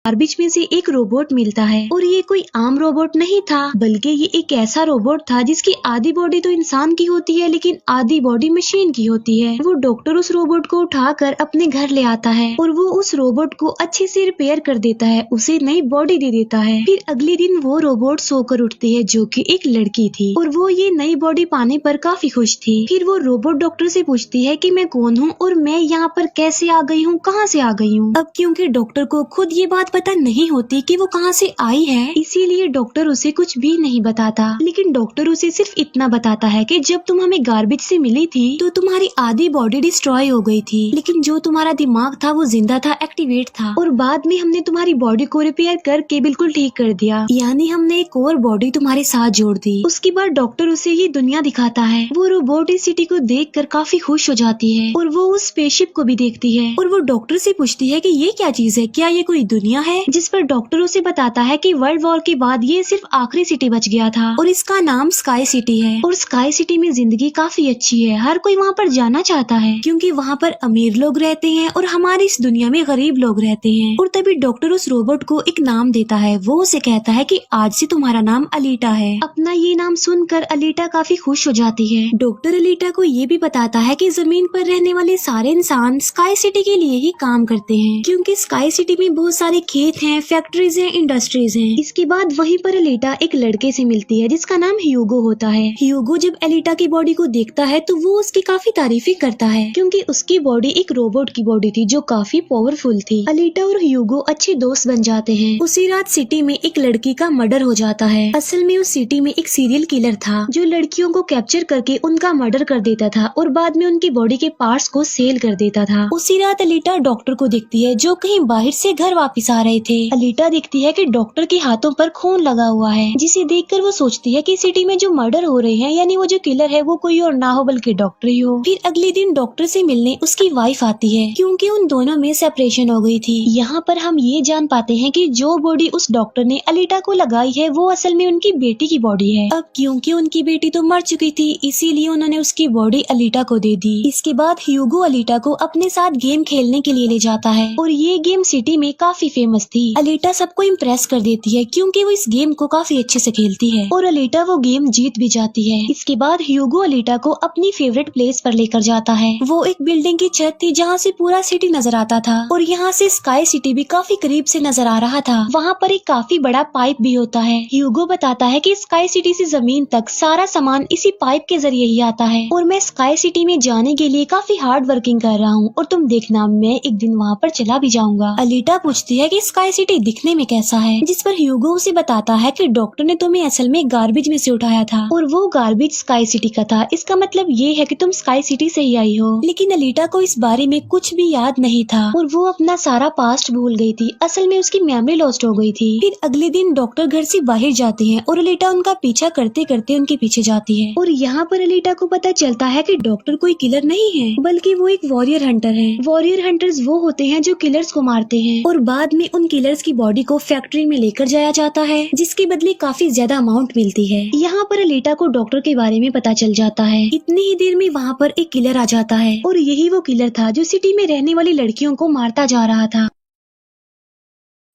Garbage में से एक रोबोट मिलता है और ये कोई आम रोबोट नहीं था, बल्कि ये एक ऐसा रोबोट था जिसकी आधी बॉडी तो इंसान की होती है लेकिन आधी बॉडी मशीन की होती है। वो डॉक्टर उस रोबोट को उठाकर अपने घर ले आता है और वो उस रोबोट को अच्छे से रिपेयर कर देता है, उसे नई बॉडी दे देता है। फिर अगले दिन वो रोबोट सोकर उठती है जो कि एक लड़की थी और वो ये नई बॉडी पाने पर काफी खुश थी। फिर वो रोबोट डॉक्टर से पूछती है कि मैं कौन हूँ और मैं यहाँ पर कैसे आ गई हूँ, कहाँ से आ गई हूँ। अब क्योंकि डॉक्टर को खुद ये बात पता नहीं होती कि वो कहाँ से आई है, इसीलिए डॉक्टर उसे कुछ भी नहीं बताता। लेकिन डॉक्टर उसे सिर्फ इतना बताता है कि जब तुम हमें गार्बेज से मिली थी तो तुम्हारी आधी बॉडी डिस्ट्रॉय हो गई थी, लेकिन जो तुम्हारा दिमाग था वो जिंदा था, एक्टिवेट था, और बाद में हमने तुम्हारी बॉडी को रिपेयर करके बिल्कुल ठीक कर दिया, यानी हमने एक और बॉडी तुम्हारे साथ जोड़ दी। उसके बाद डॉक्टर उसे ये दुनिया दिखाता है। वो रोबोट इस सिटी को देखकर काफी खुश हो जाती है और वो उस स्पेसशिप को भी देखती है और वो डॉक्टर से पूछती है कि ये क्या चीज है, क्या ये कोई दुनिया है। जिस पर डॉक्टर उसे बताता है कि वर्ल्ड वॉर के बाद ये सिर्फ आखिरी सिटी बच गया था और इसका नाम स्काई सिटी है और स्काई सिटी में जिंदगी काफी अच्छी है, हर कोई वहाँ पर जाना चाहता है क्योंकि वहाँ पर अमीर लोग रहते हैं और हमारी इस दुनिया में गरीब लोग रहते हैं। और तभी डॉक्टर उस रोबोट को एक नाम देता है। वो उसे कहता है कि आज से तुम्हारा नाम अलीटा है। अपना ये नाम सुनकर अलीटा काफी खुश हो जाती है। डॉक्टर अलीटा को ये भी बताता है कि जमीन पर रहने वाले सारे इंसान स्काई सिटी के लिए ही काम करते हैं क्योंकि स्काई सिटी में बहुत सारे खेत हैं, फैक्ट्रीज हैं, इंडस्ट्रीज हैं। इसके बाद वहीं पर अलीटा एक लड़के से मिलती है जिसका नाम ह्यूगो होता है। ह्यूगो जब अलीटा की बॉडी को देखता है तो वो उसकी काफी तारीफें करता है क्योंकि उसकी बॉडी एक रोबोट की बॉडी थी जो काफी पावरफुल थी। अलीटा और ह्यूगो अच्छे दोस्त बन जाते हैं। उसी रात सिटी में एक लड़की का मर्डर हो जाता है। असल में उस सिटी में एक सीरियल किलर था जो लड़कियों को कैप्चर करके उनका मर्डर कर देता था और बाद में उनकी बॉडी के पार्ट्स को सेल कर देता था। उसी रात अलीटा डॉक्टर को देखती है जो कहीं बाहर से घर वापस आ रहे थे। अलीटा देखती है कि डॉक्टर के हाथों पर खून लगा हुआ है, जिसे देखकर वो सोचती है कि सिटी में जो मर्डर हो रहे हैं यानी वो जो किलर है वो कोई और ना हो बल्कि डॉक्टर ही हो। फिर अगले दिन डॉक्टर से मिलने उसकी वाइफ आती है क्योंकि उन दोनों में सेपरेशन हो गई थी। यहाँ पर हम ये जान पाते हैं कि जो बॉडी उस डॉक्टर ने अलीटा को लगाई है वो असल में उनकी बेटी की बॉडी है। अब क्योंकि उनकी बेटी तो मर चुकी थी इसीलिए उन्होंने उसकी बॉडी अलीटा को दे दी। इसके बाद ह्यूगो अलीटा को अपने साथ गेम खेलने के लिए ले जाता है और ये गेम सिटी में काफी फेमस थी। अलीटा सबको इम्प्रेस कर देती है क्योंकि वो इस गेम को काफी अच्छे से खेलती है और अलीटा वो गेम जीत भी जाती है। इसके बाद ह्यूगो अलीटा को अपनी फेवरेट प्लेस पर लेकर जाता है। वो एक बिल्डिंग की छत थी जहाँ से पूरा सिटी नजर आता था और यहाँ से स्काई सिटी भी काफी करीब से नजर आ रहा था। वहाँ पर एक काफी बड़ा पाइप भी होता है। ह्यूगो बताता है कि स्काई सिटी से जमीन तक सारा सामान इसी पाइप के जरिए ही आता है और मैं स्काई सिटी में जाने के लिए काफी हार्ड वर्किंग कर रहा हूँ और तुम देखना मैं एक दिन वहाँ पर चला भी जाऊंगा। अलीटा पूछती है कि स्काई सिटी दिखने में कैसा है, जिस पर ह्यूगो उसे बताता है कि डॉक्टर ने तुम्हें असल में गार्बेज में से उठाया था और वो गार्बेज स्काई सिटी का था। इसका मतलब ये है कि तुम स्काई सिटी से ही आई हो। लेकिन अलीटा को इस बारे में कुछ भी याद नहीं था और वो अपना सारा पास्ट भूल गई थी। असल में उसकी मेमोरी लॉस्ट हो गई थी। फिर अगले दिन डॉक्टर घर से बाहर जाते हैं और अलीटा उनका पीछा करते करते उनके पीछे जाती है और यहाँ पर अलीटा को पता चलता है कि डॉक्टर कोई किलर नहीं है बल्कि वो एक वॉरियर हंटर है। वॉरियर हंटर्स वो होते हैं जो किलर्स को मारते हैं और बाद में उन किलर्स की बॉडी को फैक्ट्री में लेकर जाया जाता है जिसके बदले काफी ज्यादा अमाउंट मिलती है। यहाँ पर अलीटा को डॉक्टर के बारे में पता चल जाता है। इतनी ही देर में वहाँ पर एक किलर आ जाता है और यही वो किलर था जो सिटी में रहने वाली लड़कियों को मारता जा रहा था।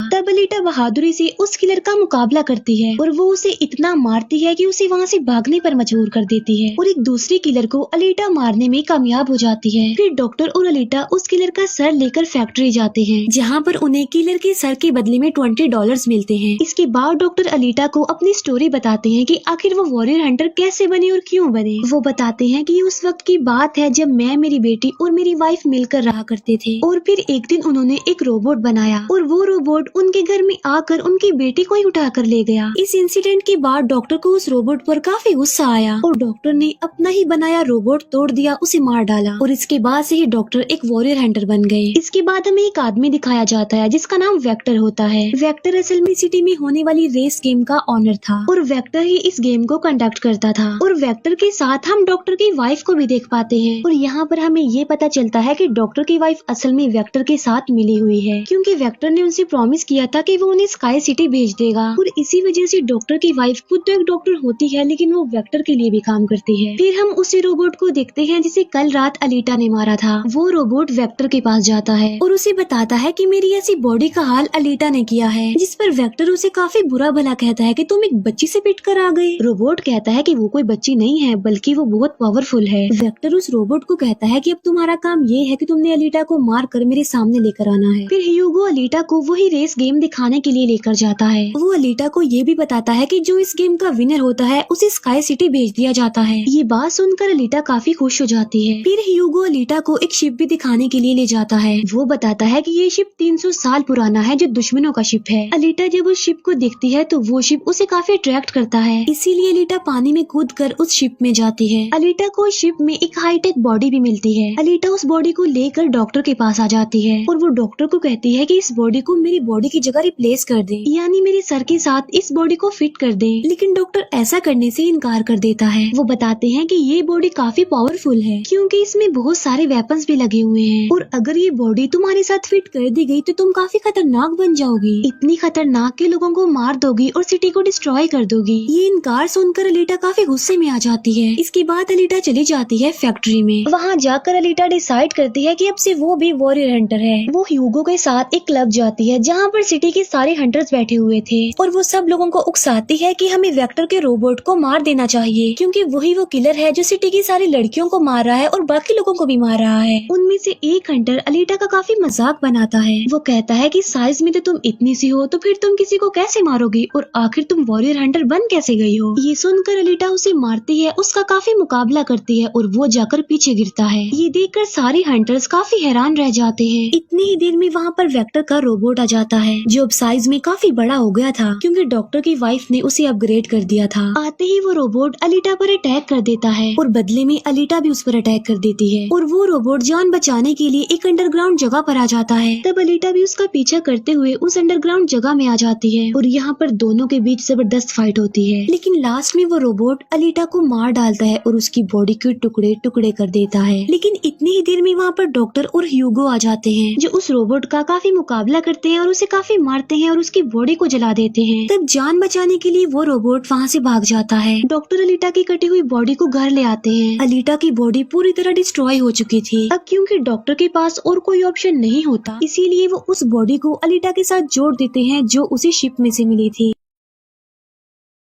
तब अलीटा बहादुरी से उस किलर का मुकाबला करती है और वो उसे इतना मारती है कि उसे वहाँ से भागने पर मजबूर कर देती है और एक दूसरे किलर को अलीटा मारने में कामयाब हो जाती है। फिर डॉक्टर और अलीटा उस किलर का सर लेकर फैक्ट्री जाते हैं जहाँ पर उन्हें किलर के सर के बदले में $20 मिलते हैं। इसके बाद डॉक्टर अलीटा को अपनी स्टोरी बताते हैं कि आखिर वो वॉरियर हंटर कैसे बने और क्यों बने। वो बताते हैं कि उस वक्त की बात है जब मैं, मेरी बेटी और मेरी वाइफ मिलकर रहा करते थे और फिर एक दिन उन्होंने एक रोबोट बनाया और वो रोबोट उनके घर में आकर उनकी बेटी को ही उठा कर ले गया। इस इंसिडेंट के बाद डॉक्टर को उस रोबोट पर काफी गुस्सा आया और डॉक्टर ने अपना ही बनाया रोबोट तोड़ दिया, उसे मार डाला और इसके बाद से ही डॉक्टर एक वॉरियर हंटर बन गए। इसके बाद हमें एक आदमी दिखाया जाता है जिसका नाम वेक्टर होता है। वेक्टर असल में सिटी में होने वाली रेस गेम का ऑनर था और वेक्टर ही इस गेम को कंडक्ट करता था और वेक्टर के साथ हम डॉक्टर की वाइफ को भी देख पाते हैं और यहाँ पर हमें ये पता चलता है कि डॉक्टर की वाइफ असल में वेक्टर के साथ मिली हुई है क्योंकि वेक्टर ने उनसे प्रॉमिस किया दिया था कि वो उन्हें स्काई सिटी भेज देगा और इसी वजह से डॉक्टर की वाइफ खुद तो एक डॉक्टर होती है लेकिन वो वेक्टर के लिए भी काम करती है। फिर हम उसी रोबोट को देखते हैं जिसे कल रात अलीटा ने मारा था। वो रोबोट वेक्टर के पास जाता है और उसे बताता है कि मेरी ऐसी बॉडी का हाल अलीटा ने किया है, जिस पर वेक्टर उसे काफी बुरा भला कहता है कि तुम एक बच्ची से पिट कर आ गए। रोबोट कहता है कि वो कोई बच्ची नहीं है बल्कि वो बहुत पावरफुल है। वेक्टर उस रोबोट को कहता है कि अब तुम्हारा काम ये है कि तुमने अलीटा को मार कर मेरे सामने लेकर आना है। फिर ह्यूगो अलीटा को वही रेस गेम दिखाने के लिए लेकर जाता है। वो अलीटा को ये भी बताता है कि जो इस गेम का विनर होता है उसे स्काई सिटी भेज दिया जाता है। ये बात सुनकर अलीटा काफी खुश हो जाती है। फिर ह्यूगो अलीटा को एक शिप भी दिखाने के लिए ले जाता है। वो बताता है कि ये शिप 300 साल पुराना है जो दुश्मनों का शिप है। अलीटा जब उस शिप को देखती है तो वो शिप उसे काफी अट्रैक्ट करता है, इसीलिए अलीटा पानी में कूद कर उस शिप में जाती है। अलीटा को उस शिप में एक हाईटेक बॉडी भी मिलती है। अलीटा उस बॉडी को लेकर डॉक्टर के पास आ जाती है और वो डॉक्टर को कहती है कि इस बॉडी को मेरी बॉडी की जगह रिप्लेस कर दे, यानी मेरे सर के साथ इस बॉडी को फिट कर दे। लेकिन डॉक्टर ऐसा करने से इनकार कर देता है। वो बताते हैं कि ये बॉडी काफी पावरफुल है क्योंकि इसमें बहुत सारे वेपन्स भी लगे हुए हैं और अगर ये बॉडी तुम्हारे साथ फिट कर दी गई तो तुम काफी खतरनाक बन जाओगी, इतनी खतरनाक के लोगों को मार दोगी और सिटी को डिस्ट्रॉय कर दोगी। ये इनकार सुनकर अलीटा काफी गुस्से में आ जाती है। इसके बाद अलीटा चली जाती है फैक्ट्री में। वहाँ जाकर अलीटा डिसाइड करती है कि अब से वो भी वॉरियर हंटर है। वो ह्यूगो के साथ एक क्लब जाती है जहाँ पर सिटी के सारे हंटर्स बैठे हुए थे और वो सब लोगों को उकसाती है कि हमें वेक्टर के रोबोट को मार देना चाहिए क्योंकि वही वो किलर है जो सिटी की सारी लड़कियों को मार रहा है और बाकी लोगों को भी मार रहा है। उनमें से एक हंटर अलीटा का काफी मजाक बनाता है। वो कहता है कि साइज में तो तुम इतनी सी हो तो फिर तुम किसी को कैसे मारोगी और आखिर तुम वॉरियर हंटर बन कैसे गई हो। ये सुनकर अलीटा उसे मारती है, उसका काफी मुकाबला करती है और वो जाकर पीछे गिरता है। ये देखकर सारे हंटर्स काफी हैरान रह जाते हैं। इतनी ही देर में वहाँ पर वेक्टर का रोबोट आ जाता है जो अब साइज में काफी बड़ा हो गया था क्योंकि डॉक्टर की वाइफ ने उसे अपग्रेड कर दिया था। आते ही वो रोबोट अलीटा पर अटैक कर देता है और बदले में अलीटा भी उस पर अटैक कर देती है और वो रोबोट जान बचाने के लिए एक अंडरग्राउंड जगह पर आ जाता है। तब अलीटा भी उसका पीछा करते हुए उस अंडरग्राउंड जगह में आ जाती है और यहाँ पर दोनों के बीच जबरदस्त फाइट होती है। लेकिन लास्ट में वो रोबोट अलीटा को मार डालता है और उसकी बॉडी के टुकड़े टुकड़े कर देता है। लेकिन इतनी ही देर में वहाँ पर डॉक्टर और ह्यूगो आ जाते हैं जो उस रोबोट का काफी मुकाबला करते हैं और उसे काफी मारते हैं और उसकी बॉडी को जला देते हैं। तब जान बचाने के लिए वो रोबोट वहाँ से भाग जाता है। डॉक्टर अलीटा की कटी हुई बॉडी को घर ले आते हैं। अलीटा की बॉडी पूरी तरह डिस्ट्रॉय हो चुकी थी। अब क्योंकि डॉक्टर के पास और कोई ऑप्शन नहीं होता इसीलिए वो उस बॉडी को अलीटा के साथ जोड़ देते हैं जो उसी शिप में से मिली थी।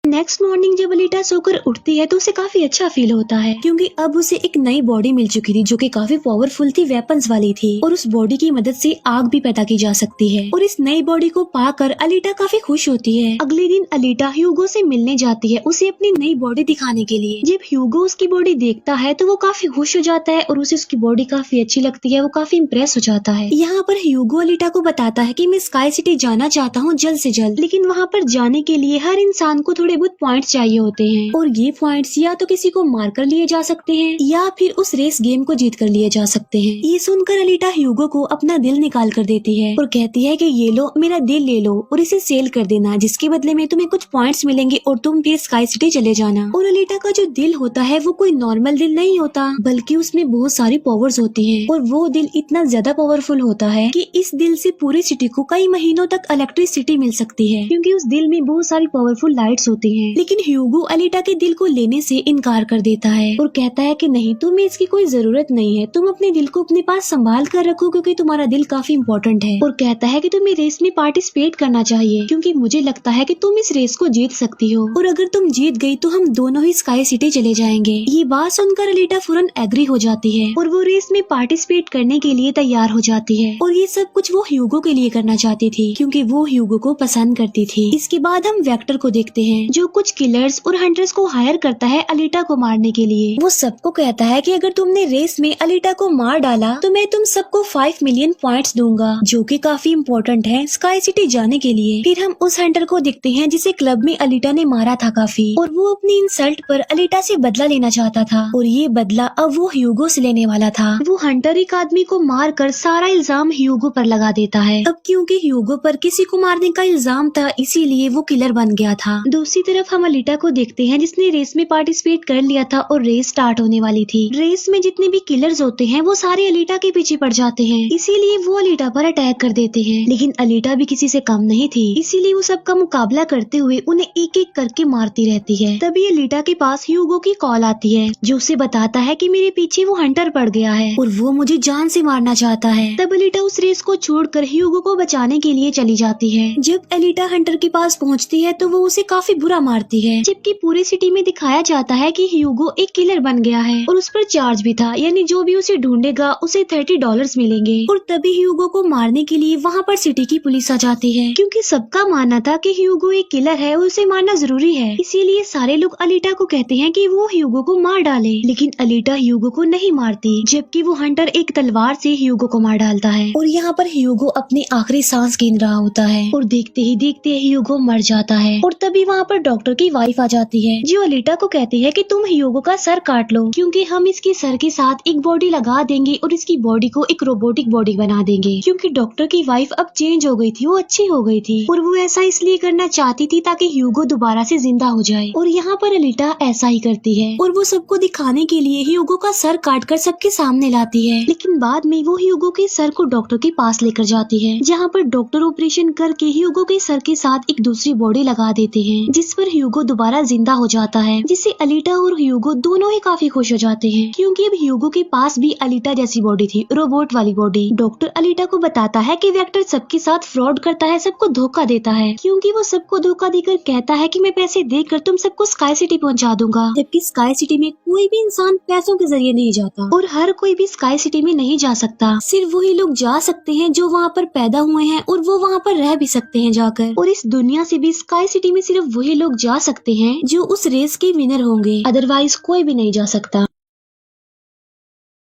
नेक्स्ट मॉर्निंग जब अलीटा सोकर उठती है तो उसे काफी अच्छा फील होता है क्योंकि अब उसे एक नई बॉडी मिल चुकी थी जो कि काफी पावरफुल थी, वेपन्स वाली थी और उस बॉडी की मदद से आग भी पैदा की जा सकती है और इस नई बॉडी को पाकर अलीटा काफी खुश होती है। अगले दिन अलीटा ह्यूगो से मिलने जाती है उसे अपनी नई बॉडी दिखाने के लिए। जब ह्यूगो उसकी बॉडी देखता है तो वो काफी खुश हो जाता है और उसे उसकी बॉडी काफी अच्छी लगती है। वो काफी इम्प्रेस हो जाता है। यहाँ पर ह्यूगो अलीटा को बताता है कि मैं स्काई सिटी जाना चाहता हूँ जल्द से जल्द, लेकिन वहाँ पर जाने के लिए हर इंसान को थोड़े बहुत पॉइंट्स चाहिए होते हैं और ये पॉइंट्स या तो किसी को मार कर लिए जा सकते हैं या फिर उस रेस गेम को जीत कर लिए जा सकते हैं। ये सुनकर अलीटा ह्यूगो को अपना दिल निकाल कर देती है और कहती है कि ये लो मेरा दिल ले लो और इसे सेल कर देना, जिसके बदले में तुम्हें कुछ पॉइंट्स मिलेंगे और तुम फिर स्काई सिटी चले जाना। और अलीटा का जो दिल होता है वो कोई नॉर्मल दिल नहीं होता बल्कि उसमें बहुत सारी पावर्स होती है और वो दिल इतना ज्यादा पावरफुल होता है कि इस दिल से पूरी सिटी को कई महीनों तक इलेक्ट्रिसिटी मिल सकती है क्योंकि उस दिल में बहुत सारी पावरफुल लाइट्स होती है। लेकिन ह्यूगो अलीटा के दिल को लेने से इनकार कर देता है और कहता है कि नहीं, तुम्हें इसकी कोई जरूरत नहीं है, तुम अपने दिल को अपने पास संभाल कर रखो क्योंकि तुम्हारा दिल काफी इम्पोर्टेंट है। और कहता है कि तुम्हें रेस में पार्टिसिपेट करना चाहिए क्योंकि मुझे लगता है कि तुम इस रेस को जीत सकती हो और अगर तुम जीत गई तो हम दोनों ही स्काई सिटी चले जाएंगे। ये बात सुनकर अलीटा फौरन एग्री हो जाती है और वो रेस में पार्टिसिपेट करने के लिए तैयार हो जाती है और ये सब कुछ वो ह्यूगो के लिए करना चाहती थी क्योंकि वो ह्यूगो को पसंद करती थी। इसके बाद हम वेक्टर को देखते हैं जो कुछ किलर्स और हंटर्स को हायर करता है अलीटा को मारने के लिए। वो सबको कहता है कि अगर तुमने रेस में अलीटा को मार डाला तो मैं तुम सबको 5 मिलियन पॉइंट्स दूंगा जो कि काफी इम्पोर्टेंट है स्काई सिटी जाने के लिए। फिर हम उस हंटर को देखते हैं जिसे क्लब में अलीटा ने मारा था काफी और वो अपनी इंसल्ट पर अलीटा से बदला लेना चाहता था और ये बदला अब वो ह्यूगो से लेने वाला था। वो हंटर एक आदमी को मार कर सारा इल्जाम ह्यूगो पर लगा देता है। अब क्योंकि ह्यूगो पर किसी को मारने का इल्जाम था इसीलिए वो किलर बन गया था। दूसरी तरफ हम अलीटा को देखते हैं जिसने रेस में पार्टिसिपेट कर लिया था और रेस स्टार्ट होने वाली थी। रेस में जितने भी किलर्स होते हैं वो सारे अलीटा के पीछे पड़ जाते हैं, इसीलिए वो अलीटा पर अटैक कर देते हैं। लेकिन अलीटा भी किसी से कम नहीं थी, इसीलिए वो सबका मुकाबला करते हुए उन्हें एक एक करके मारती रहती है। तभी अलीटा के पास ह्यूगो की कॉल आती है जो उसे बताता है कि मेरे पीछे वो हंटर पड़ गया है और वो मुझे जान से मारना चाहता है। तब अलीटा उस रेस को छोड़कर ह्यूगो को बचाने के लिए चली जाती है। जब अलीटा हंटर के पास पहुंचती है तो वो उसे काफी बुरा मारती है, जबकि पूरी सिटी में दिखाया जाता है कि ह्यूगो एक किलर बन गया है और उस पर चार्ज भी था, यानी जो भी उसे ढूंढेगा उसे $30 मिलेंगे। और तभी ह्यूगो को मारने के लिए वहाँ पर सिटी की पुलिस आ जाती है, क्योंकि सबका मानना था कि ह्यूगो एक किलर है और उसे मारना जरूरी है। इसीलिए सारे लोग अलीटा को कहते हैं कि वो ह्यूगो को मार डाले, लेकिन अलीटा ह्यूगो को नहीं मारती, जबकि वो हंटर एक तलवार से ह्यूगो को मार डालता है। और यहाँ पर ह्यूगो अपनी आखिरी सांस गिन रहा होता है और देखते ही देखते ह्यूगो मर जाता है। और तभी वहाँ पर डॉक्टर की वाइफ आ जाती है जो अलीटा को कहती है कि तुम ह्यूगो का सर काट लो, क्योंकि हम इसके सर के साथ एक बॉडी लगा देंगे और इसकी बॉडी को एक रोबोटिक बॉडी बना देंगे। क्योंकि डॉक्टर की वाइफ अब चेंज हो गई थी, वो अच्छी हो गई थी और वो ऐसा इसलिए करना चाहती थी ताकि ह्यूगो दोबारा से जिंदा हो जाए। और यहाँ पर अलीटा ऐसा ही करती है और वो सबको दिखाने के लिए ह्यूगो का सर काटकर सबके सामने लाती है। लेकिन बाद में वो ह्यूगो के सर को डॉक्टर के पास लेकर जाती है, जहाँ पर डॉक्टर ऑपरेशन करके ह्यूगो के सर के साथ एक दूसरी बॉडी लगा देते हैं, जिस पर ह्यूगो दोबारा जिंदा हो जाता है, जिससे अलीटा और ह्यूगो दोनों ही काफी खुश हो जाते हैं, क्योंकि अब ह्यूगो के पास भी अलीटा जैसी बॉडी थी, रोबोट वाली बॉडी। डॉक्टर अलीटा को बताता है कि वेक्टर सबके साथ फ्रॉड करता है, सबको धोखा देता है, क्योंकि वो सबको धोखा देकर कहता है कि मैं पैसे देकर तुम सबको स्काई सिटी पहुंचा दूंगा, जबकि स्काई सिटी में कोई भी इंसान पैसों के जरिए नहीं जाता और हर कोई भी स्काई सिटी में नहीं जा सकता। सिर्फ वही लोग जा सकते हैं जो वहाँ पर पैदा हुए हैं और वो वहाँ पर रह भी सकते हैं जाकर। और इस दुनिया से भी स्काई सिटी में सिर्फ वही लोग जा सकते हैं जो उस रेस के विनर होंगे, अदरवाइज कोई भी नहीं जा सकता।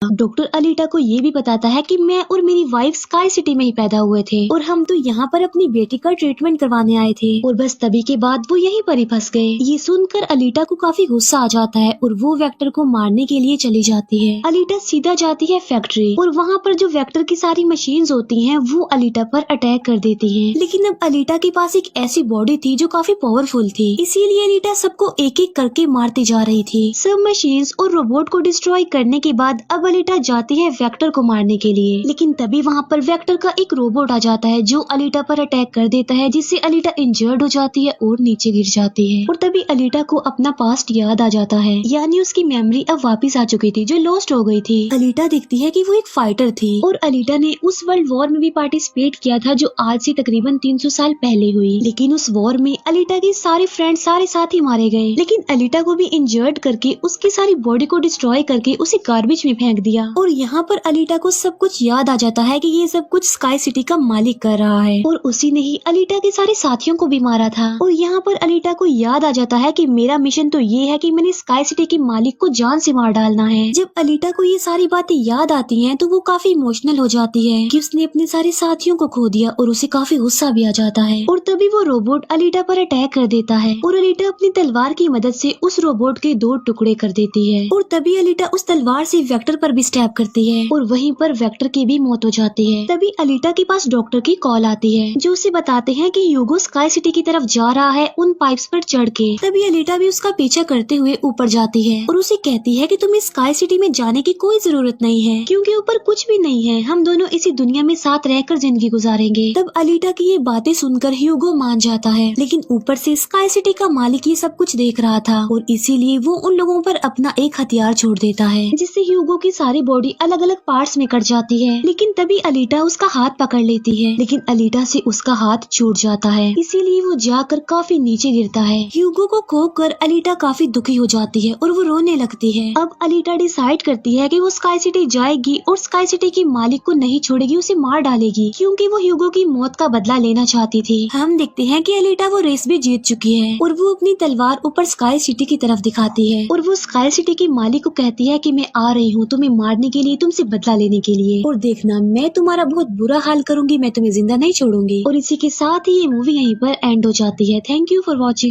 डॉक्टर अलीटा को ये भी बताता है कि मैं और मेरी वाइफ स्काई सिटी में ही पैदा हुए थे और हम तो यहाँ पर अपनी बेटी का ट्रीटमेंट करवाने आए थे और बस तभी के बाद वो यहीं पर ही फंस गए। ये सुनकर अलीटा को काफी गुस्सा आ जाता है और वो वेक्टर को मारने के लिए चली जाती है। अलीटा सीधा जाती है फैक्ट्री और वहाँ पर जो वेक्टर की सारी मशीन्स होती हैं वो अलीटा पर अटैक कर देती हैं। लेकिन अब अलीटा के पास एक ऐसी बॉडी थी जो काफी पावरफुल थी, इसीलिए अलीटा सबको एक एक करके मारती जा रही थी। सब मशीन्स और रोबोट को डिस्ट्रॉय करने के बाद अब अलीटा जाती है वेक्टर को मारने के लिए, लेकिन तभी वहाँ पर वेक्टर का एक रोबोट आ जाता है जो अलीटा पर अटैक कर देता है, जिससे अलीटा इंजर्ड हो जाती है और नीचे गिर जाती है। और तभी अलीटा को अपना पास्ट याद आ जाता है, यानी उसकी मेमोरी अब वापस आ चुकी थी जो लॉस्ट हो गई थी। अलीटा देखती है कि वो एक फाइटर थी और अलीटा ने उस वर्ल्ड वॉर में भी पार्टिसिपेट किया था जो आज से तकरीबन 300 साल पहले हुई। लेकिन उस वॉर में अलीटा के सारे फ्रेंड सारे साथी मारे गए, लेकिन अलीटा को भी इंजर्ड करके उसकी सारी बॉडी को डिस्ट्रॉय करके उसे गार्बेज में फेंक दिया। और यहाँ पर अलीटा को सब कुछ याद आ जाता है कि ये सब कुछ स्काई सिटी का मालिक कर रहा है और उसी ने ही अलीटा के सारे साथियों को भी मारा था। और यहाँ पर अलीटा को याद आ जाता है कि मेरा मिशन तो ये है कि मैंने स्काई सिटी के मालिक को जान से मार डालना है। जब अलीटा को ये सारी बातें याद आती हैं तो वो काफी इमोशनल हो जाती है कि उसने अपने सारे साथियों को खो दिया और उसे काफी गुस्सा भी आ जाता है। और तभी वो रोबोट अलीटा पर अटैक कर देता है और अलीटा अपनी तलवार की मदद से उस रोबोट के 2 टुकड़े कर देती है। और तभी अलीटा उस तलवार से वेक्टर पर भी स्टैब करती है और वहीं पर वेक्टर की भी मौत हो जाती है। तभी अलीटा के पास डॉक्टर की कॉल आती है जो उसे बताते हैं कि ह्यूगो स्काई सिटी की तरफ जा रहा है उन पाइप्स पर चढ़ के। तभी अलीटा भी उसका पीछा करते हुए ऊपर जाती है और उसे कहती है कि तुम्हें स्काई सिटी में जाने की कोई जरूरत नहीं है, क्योंकि ऊपर कुछ भी नहीं है, हम दोनों इसी दुनिया में साथ रहकर जिंदगी गुजारेंगे। तब अलीटा की ये बातें सुनकर ह्यूगो मान जाता है, लेकिन ऊपर से स्काई सिटी का मालिक ये सब कुछ देख रहा था और इसीलिए वो उन लोगों पर अपना एक हथियार छोड़ देता है, जिससे ह्यूगो की सारी बॉडी अलग अलग पार्ट्स में कट जाती है। लेकिन तभी अलीटा उसका हाथ पकड़ लेती है, लेकिन अलीटा से उसका हाथ छूट जाता है, इसीलिए वो जाकर काफी नीचे गिरता है। ह्यूगो को खोकर अलीटा काफी दुखी हो जाती है और वो रोने लगती है। अब अलीटा डिसाइड करती है कि वो स्काई सिटी जाएगी और स्काई सिटी की मालिक को नहीं छोड़ेगी, उसे मार डालेगी, क्योंकि वो ह्यूगो की मौत का बदला लेना चाहती थी। हम देखते हैं कि अलीटा वो रेस भी जीत चुकी है और वो अपनी तलवार ऊपर स्काई सिटी की तरफ दिखाती है और वो स्काई सिटी की मालिक को कहती है कि मैं आ रही हूँ तुम्हें मारने के लिए, तुमसे बदला लेने के लिए, और देखना मैं तुम्हारा बहुत बुरा हाल करूंगी, मैं तुम्हें जिंदा नहीं छोड़ूंगी। और इसी के साथ ही ये मूवी यहीं पर एंड हो जाती है। Thank you for watching.